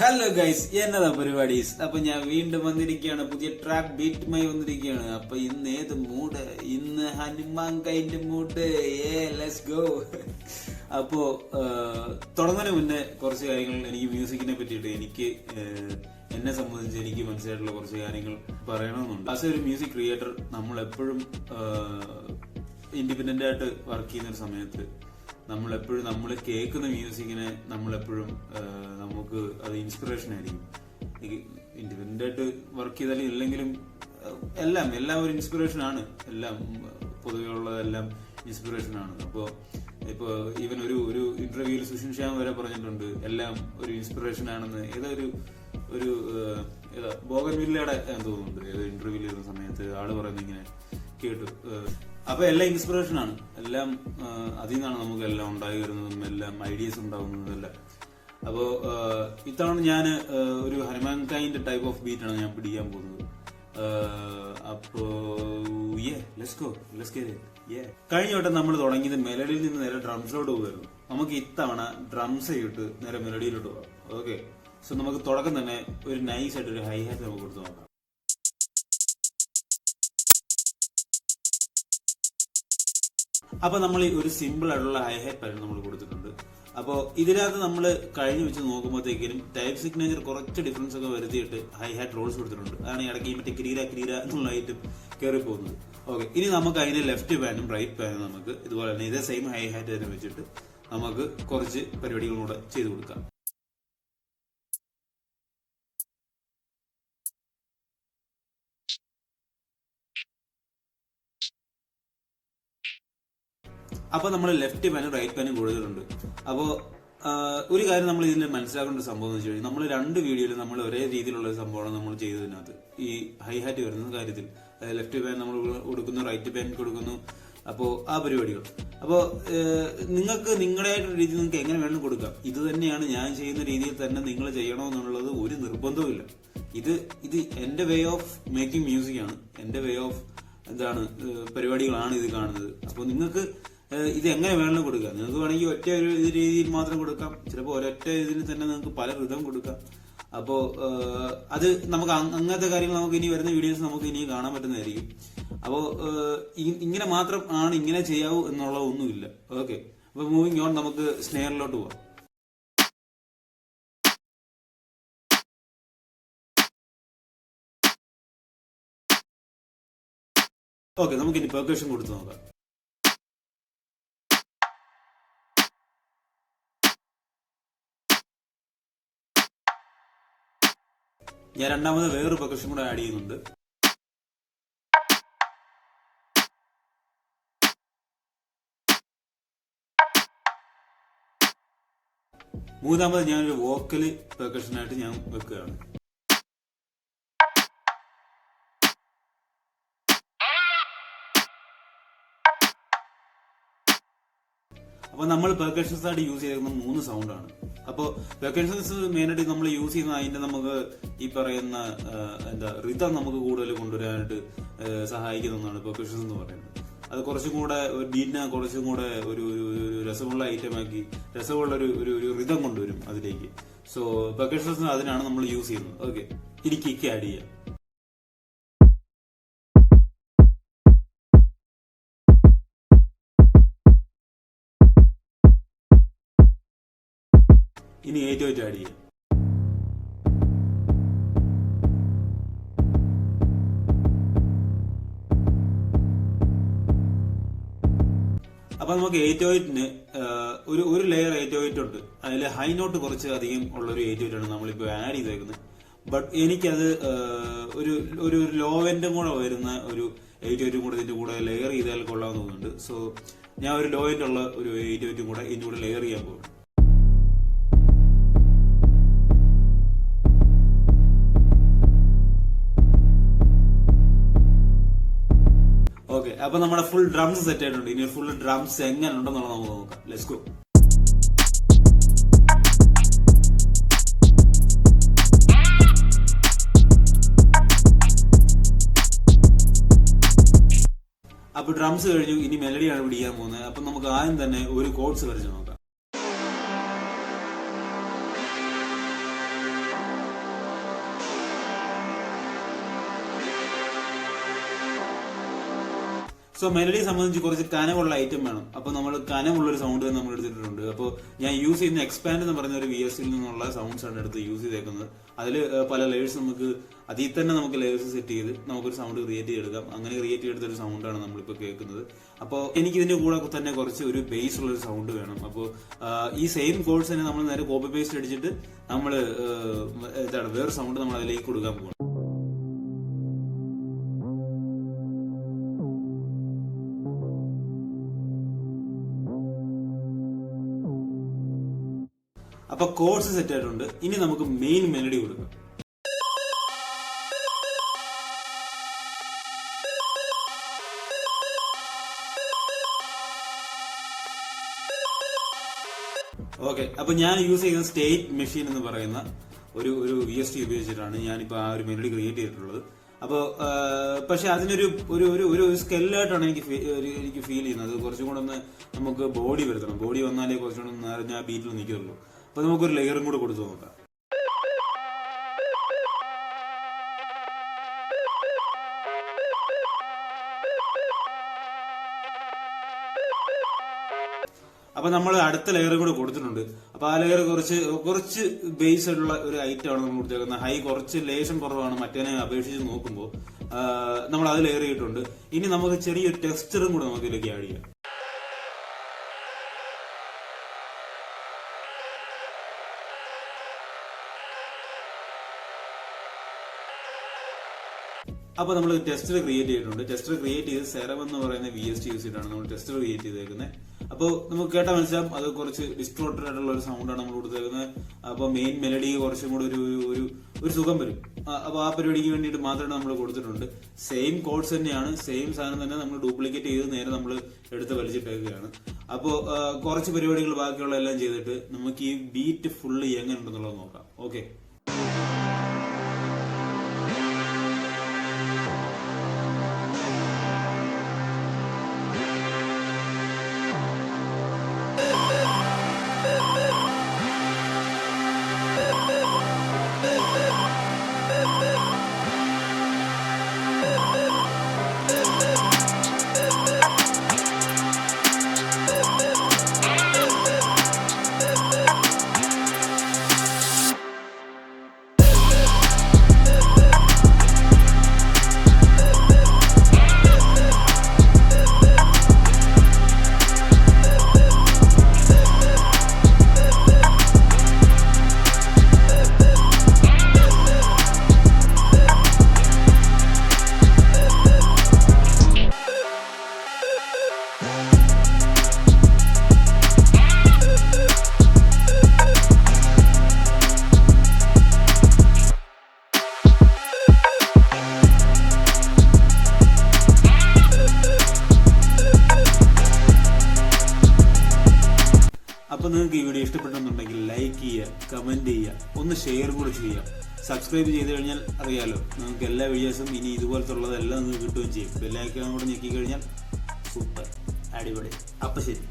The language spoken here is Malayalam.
ഹലോ ഗൈസ്, എന്നതാ പരിപാടീസ്. അപ്പൊ ഞാൻ വീണ്ടും വന്നിരിക്കുകയാണ്, പുതിയ ട്രാക്ക് ബീറ്റുമായി വന്നിരിക്കുകയാണ്. അപ്പൊ ഇന്ന് ഏത് മൂഡ്? ഇന്ന് ഹനുമാൻ കൈന്റെ മൂഡ്. Let's go. അപ്പോ തുടങ്ങുന്നതിന് മുന്നേ കുറച്ച് കാര്യങ്ങൾ എനിക്ക് മ്യൂസിക്കിനെ പറ്റിയിട്ട് എന്നെ സംബന്ധിച്ച് എനിക്ക് മനസ്സിലായിട്ടുള്ള കുറച്ച് കാര്യങ്ങൾ പറയണമെന്നുണ്ട്. ആസ് ഒരു മ്യൂസിക് ക്രിയേറ്റർ നമ്മൾ എപ്പോഴും ഇൻഡിപെൻഡന്റ് ആയിട്ട് വർക്ക് ചെയ്യുന്ന ഒരു സമയത്ത് നമ്മളെപ്പോഴും നമ്മൾ കേൾക്കുന്ന മ്യൂസിക്കിനെ നമ്മളെപ്പോഴും നമുക്ക് അത് ഇൻസ്പിറേഷൻ ആയിരിക്കും. ഇൻഡിപെൻഡന്റ് ആയിട്ട് വർക്ക് ചെയ്താലും ഇല്ലെങ്കിലും എല്ലാം ഒരു ഇൻസ്പിറേഷൻ ആണ്. എല്ലാം പൊതുവെ ഉള്ളതെല്ലാം ഇൻസ്പിറേഷൻ ആണ്. ഇപ്പോ ഈവൻ ഒരു ഇന്റർവ്യൂവിൽ സുഷിൻ ശ്യാം വരെ പറഞ്ഞിട്ടുണ്ട് എല്ലാം ഒരു ഇൻസ്പിറേഷൻ ആണെന്ന്. ഒരു ബോഗൻവില്ലയുടെ തോന്നുന്നുണ്ട്, ഏതോ ഇന്റർവ്യൂവിൽ ചെയ്യുന്ന സമയത്ത് ആള് പറയുന്നത് ഇങ്ങനെ കേട്ടു. അപ്പൊ എല്ലാം ഇൻസ്പിറേഷൻ ആണ്. എല്ലാം അതിൽ നിന്നാണ് നമുക്ക് എല്ലാം ഉണ്ടായി വരുന്നതും എല്ലാം ഐഡിയസ് ഉണ്ടാവുന്നതും എല്ലാം. അപ്പോ ഇത്തവണ ഞാൻ ഒരു ഹനുമാൻ കൈൻഡ് ടൈപ്പ് ഓഫ് ബീറ്റാണ് ഞാൻ പിടിക്കാൻ പോകുന്നത്. അപ്പോ കഴിഞ്ഞ വട്ടം നമ്മൾ തുടങ്ങിയത് മെലഡിയിൽ നിന്ന് നേരെ ഡ്രംസിലോട്ട് പോകുമായിരുന്നു. നമുക്ക് ഇത്തവണ ഡ്രംസ് ഇട്ട് നേരെ മെലഡിയിലോട്ട് പോകാം. ഓക്കെ, സോ നമുക്ക് തുടക്കം തന്നെ ഒരു നൈസ് ആയിട്ട് ഒരു ഹൈ ഹാറ്റ് നമുക്ക് കൊടുത്ത് നോക്കാം. അപ്പൊ നമ്മൾ ഒരു സിമ്പിൾ ആയിട്ടുള്ള ഹൈ ഹാറ്റ് പാറ്റേൺ നമ്മൾ കൊടുത്തിട്ടുണ്ട്. അപ്പോൾ ഇതിനകത്ത് നമ്മൾ കഴിഞ്ഞ് വെച്ച് നോക്കുമ്പോഴത്തേക്കും ടൈപ്പ് സിഗ്നേച്ചർ കുറച്ച് ഡിഫറൻസ് ഒക്കെ വരുത്തിയിട്ട് ഹൈ ഹാറ്റ് റോൾസ് കൊടുത്തിട്ടുണ്ട്. അതാണ് ഇടയ്ക്ക് മറ്റേ ക്രീര എന്നുള്ള ഐറ്റം കയറി പോകുന്നത്. ഓക്കെ, ഇനി നമുക്ക് അതിന്റെ ലെഫ്റ്റ് പാനും റൈറ്റ് പാനും നമുക്ക് ഇതുപോലെ തന്നെ ഇതേ സെയിം ഹൈ ഹാറ്റ് തന്നെ വെച്ചിട്ട് നമുക്ക് കുറച്ച് പരിപാടികളും കൂടെ ചെയ്ത് കൊടുക്കാം. അപ്പൊ നമ്മൾ ലെഫ്റ്റ് പാനും റൈറ്റ് പാനും കൊടുത്തിട്ടുണ്ട്. അപ്പോൾ ഒരു കാര്യം നമ്മൾ ഇതിൽ മനസ്സിലാക്കേണ്ട ഒരു സംഭവം എന്ന് വെച്ച് കഴിഞ്ഞാൽ നമ്മൾ രണ്ട് വീഡിയോയിൽ നമ്മൾ ഒരേ രീതിയിലുള്ള ഒരു സംഭവമാണ് നമ്മൾ ചെയ്തതിനകത്ത് ഈ ഹൈ ഹാറ്റ് വരുന്ന കാര്യത്തിൽ. ലെഫ്റ്റ് പാൻ നമ്മൾ കൊടുക്കുന്നു, റൈറ്റ് പാൻ കൊടുക്കുന്നു. അപ്പോൾ ആ പരിപാടികൾ അപ്പോൾ നിങ്ങൾക്ക് നിങ്ങളുടേതായിട്ടുള്ള രീതിയിൽ നിങ്ങൾക്ക് എങ്ങനെ വേണം കൊടുക്കാം. ഇത് തന്നെയാണ് ഞാൻ ചെയ്യുന്ന രീതിയിൽ തന്നെ നിങ്ങൾ ചെയ്യണമെന്നുള്ളത് ഒരു നിർബന്ധവുമില്ല. ഇത് എന്റെ വേ ഓഫ് മേക്കിംഗ് മ്യൂസിക് ആണ്, എന്റെ വേ ഓഫ് എന്താണ് പരിപാടികളാണ് ഇത് കാണുന്നത്. അപ്പോൾ നിങ്ങൾക്ക് ഇത് എങ്ങനെ വേണമെങ്കിലും കൊടുക്കാം. നിങ്ങൾക്ക് വേണമെങ്കിൽ ഒറ്റ ഒരു രീതിയിൽ മാത്രം കൊടുക്കാം, ചിലപ്പോൾ ഒരൊറ്റ ഇതിൽ തന്നെ നിങ്ങൾക്ക് പല ഋതം കൊടുക്കാം. അപ്പോ അത് നമുക്ക് അങ്ങനത്തെ കാര്യങ്ങൾ നമുക്ക് ഇനി വരുന്ന വീഡിയോസ് നമുക്ക് ഇനി കാണാൻ പറ്റുന്നതായിരിക്കും. അപ്പോ ഇങ്ങനെ മാത്രം ആണ് ഇങ്ങനെ ചെയ്യാവൂ എന്നുള്ള ഒന്നുമില്ല. ഓക്കെ, അപ്പൊ മൂവിങ് ഓൺ, നമുക്ക് സ്നെയറിലോട്ട് പോവാം. ഓക്കെ, നമുക്കിനി പെർക്കഷൻ കൊടുത്ത് നോക്കാം. ഞാൻ രണ്ടാമത് വേറൊരു പെർക്കഷൻ കൂടെ ആഡ് ചെയ്യുന്നുണ്ട്. മൂന്നാമത് ഞാനൊരു വോക്കല് പെർക്കഷനായിട്ട് ഞാൻ വെക്കുകയാണ്. അപ്പൊ നമ്മൾ പെർക്കഷൻസ് ആയിട്ട് യൂസ് ചെയ്തിരുന്ന 3 സൗണ്ടാണ്. അപ്പോൾ പെർക്കഷൻസ് മെയിനായിട്ട് നമ്മൾ യൂസ് ചെയ്യുന്ന അതിന്റെ നമുക്ക് ഈ പറയുന്ന റിതം നമുക്ക് കൂടുതൽ കൊണ്ടുവരാനായിട്ട് സഹായിക്കുന്ന ഒന്നാണ് പെർക്കഷൻസ് എന്ന് പറയുന്നത്. അത് കുറച്ചും കൂടെ ബീറ്റിനെ കുറച്ചും കൂടെ ഒരു രസമുള്ള ഐറ്റമാക്കി രസമുള്ള ഒരു റിതം കൊണ്ടുവരും അതിലേക്ക്. സോ പെർക്കഷൻസ് അതിനാണ് നമ്മൾ യൂസ് ചെയ്യുന്നത്. ഓക്കെ, ഇനി കിക്ക് ആഡ് ചെയ്യാം. ഇനി 808 ആഡ് ചെയ്യാം. അപ്പൊ നമുക്ക് 808ന് ഒരു ലെയർ 808 ഉണ്ട്. അതിൽ ഹൈ നോട്ട് കുറച്ച് അധികം ഉള്ള ഒരു 808 ആണ് നമ്മളിപ്പോ ആഡ് ചെയ്തേക്കുന്നത്. ബട്ട് എനിക്കത് ഒരു ലോ എൻഡും കൂടെ വരുന്ന ഒരു 808 കൂടെ ഇതിന്റെ കൂടെ ലെയർ ചെയ്താൽ കൊള്ളാൻ തോന്നുന്നുണ്ട്. സോ ഞാൻ ഒരു ലോ എൻഡ് ഉള്ള ഒരു 808 കൂടെ ഇതിന്റെ കൂടെ ലെയർ ചെയ്യാൻ പോകും. ഓക്കെ, അപ്പൊ നമ്മുടെ ഫുൾ ഡ്രംസ് സെറ്റ് ആയിട്ടുണ്ട്. ഇനി ഫുൾ ഡ്രംസ് എങ്ങനെ ഉണ്ടെന്നുള്ളത് നമുക്ക് നോക്കാം. Let's go. അപ്പൊ ഡ്രംസ് കഴിഞ്ഞു, ഇനി മെലഡിയാണ് പിടിക്കാൻ പോകുന്നത്. അപ്പൊ നമുക്ക് ആദ്യം തന്നെ ഒരു കോഡ്സ് വരച്ച് നോക്കാം. സോ മെലഡിയെ സംബന്ധിച്ച് കുറച്ച് കനമുള്ള ഐറ്റം വേണം. അപ്പൊ നമ്മൾ കനമുള്ളൊരു സൗണ്ട് തന്നെ നമ്മൾ എടുത്തിട്ടുണ്ട്. അപ്പോൾ ഞാൻ യൂസ് ചെയ്യുന്ന എക്സ്പാൻഡ് എന്ന് പറയുന്ന ഒരു VST നിന്നുള്ള സൗണ്ട്സ് ആണ് എടുത്ത് യൂസ് ചെയ്തേക്കുന്നത്. അതിൽ പല ലേയേഴ്സ് നമുക്ക് അതിൽ തന്നെ നമുക്ക് ലേയേഴ്സ് സെറ്റ് ചെയ്ത് നമുക്കൊരു സൗണ്ട് ക്രിയേറ്റ് ചെയ്തെടുക്കാം. അങ്ങനെ ക്രിയേറ്റ് ചെയ്തെടുത്തൊരു സൗണ്ടാണ് നമ്മളിപ്പോൾ കേൾക്കുന്നത്. അപ്പോൾ എനിക്ക് ഇതിന്റെ കൂടെ തന്നെ കുറച്ച് ഒരു ബേസ് ഉള്ള ഒരു സൗണ്ട് വേണം. അപ്പോൾ ഈ സെയിം കോഡ്സ് തന്നെ നമ്മൾ നേരെ കോപ്പി പേസ്റ്റ് അടിച്ചിട്ട് നമ്മൾ വേറെ സൗണ്ട് നമ്മൾ അതിലേക്ക് കൊടുക്കാൻ പോകണം. അപ്പൊ കോഡ്സ് സെറ്റ് ആയിട്ടുണ്ട്. ഇനി നമുക്ക് മെയിൻ മെലഡി കൊടുക്കാം. ഓക്കെ, അപ്പൊ ഞാൻ യൂസ് ചെയ്യുന്ന സ്റ്റേറ്റ് മെഷീൻ എന്ന് പറയുന്ന ഒരു VST ഉപയോഗിച്ചിട്ടാണ് ഞാനിപ്പോ ആ ഒരു മെലഡി ക്രിയേറ്റ് ചെയ്തിട്ടുള്ളത്. അപ്പോ പക്ഷെ അതിനൊരു ഒരു ഒരു സ്കെല്ലായിട്ടാണ് എനിക്ക് ഫീൽ ചെയ്യുന്നത്. കുറച്ചും കൂടെ ഒന്ന് നമുക്ക് ബോഡി വരുത്തണം. ബോഡി വന്നാലേ കുറച്ചും കൂടെ നിറഞ്ഞ ആ ബീറ്റിൽ നിൽക്കുള്ളൂ. അപ്പൊ നമുക്കൊരു ലെയറും കൂടെ കൊടുത്തു നോക്കാം. അപ്പൊ നമ്മൾ അടുത്ത ലെയർ കൂടെ കൊടുത്തിട്ടുണ്ട്. അപ്പൊ ആ ലെയർ കുറച്ച് ബേസ് ആയിട്ടുള്ള ഒരു ഐറ്റം ആണ് നമ്മൾ കൊടുത്തേക്കുന്നത്. ഹൈ കുറച്ച് ലേശം കുറവാണ് മറ്റേനെ അപേക്ഷിച്ച് നോക്കുമ്പോൾ. നമ്മൾ അത് ലെയർ ചെയ്തിട്ടുണ്ട്. ഇനി നമുക്ക് ചെറിയൊരു ടെക്സ്ചറും കൂടെ നമുക്ക് ഇതിലേക്ക് ആഡ് ചെയ്യാം. അപ്പൊ നമ്മൾ ടെസ്റ്റർ ക്രിയേറ്റ് ചെയ്തിട്ടുണ്ട്. ടെസ്റ്റർ ക്രിയേറ്റ് ചെയ്ത് സെറം എന്ന് പറയുന്ന VST യൂസ് ചെയ്തിട്ടാണ് നമ്മൾ ടെസ്റ്റർ ക്രിയേറ്റ് ചെയ്തേക്കുന്നത്. അപ്പോൾ നമുക്ക് കേട്ടാൽ മനസ്സിലാവും അത് കുറച്ച് ഡിസ്റ്റോർട്ടഡ് ആയിട്ടുള്ള ഒരു സൗണ്ടാണ് നമ്മൾ കൊടുത്തേക്കുന്നത്. അപ്പൊ മെയിൻ മെലഡി കുറച്ചും കൂടെ ഒരു സുഖം വരും. അപ്പൊ ആ പരിപാടിക്ക് വേണ്ടിയിട്ട് മാത്രമാണ് നമ്മൾ കൊടുത്തിട്ടുണ്ട്. സെയിം കോഡ്സ് തന്നെയാണ്, സെയിം സാധനം തന്നെ നമ്മൾ ഡ്യൂപ്ലിക്കേറ്റ് ചെയ്ത് നേരെ നമ്മൾ എടുത്ത് വലിച്ചിട്ടേക്കുകയാണ്. അപ്പോൾ കുറച്ച് പരിപാടികൾ ബാക്കിയുള്ള എല്ലാം ചെയ്തിട്ട് നമുക്ക് ഈ ബീറ്റ് ഫുള്ള് എങ്ങനെ ഉണ്ടെന്നുള്ളത് നോക്കാം. ഓക്കെ, അപ്പൊ നിങ്ങൾക്ക് ഈ വീഡിയോ ഇഷ്ടപ്പെട്ടെന്നുണ്ടെങ്കിൽ ലൈക്ക് ചെയ്യുക, കമന്റ് ചെയ്യുക, ഒന്ന് ഷെയർ കൂടെ ചെയ്യുക. സബ്സ്ക്രൈബ് ചെയ്ത് കഴിഞ്ഞാൽ അറിയാലോ നിങ്ങൾക്ക് എല്ലാ വീഡിയോസും ഇനി ഇതുപോലത്തെ ഉള്ളതെല്ലാം നിങ്ങൾക്ക് കിട്ടുകയും ചെയ്യും. ബെല്ലൈക്കൺ കൂടെ ഞെക്കി കഴിഞ്ഞാൽ സൂപ്പർ, അടിപൊളി. അപ്പൊ ശരി.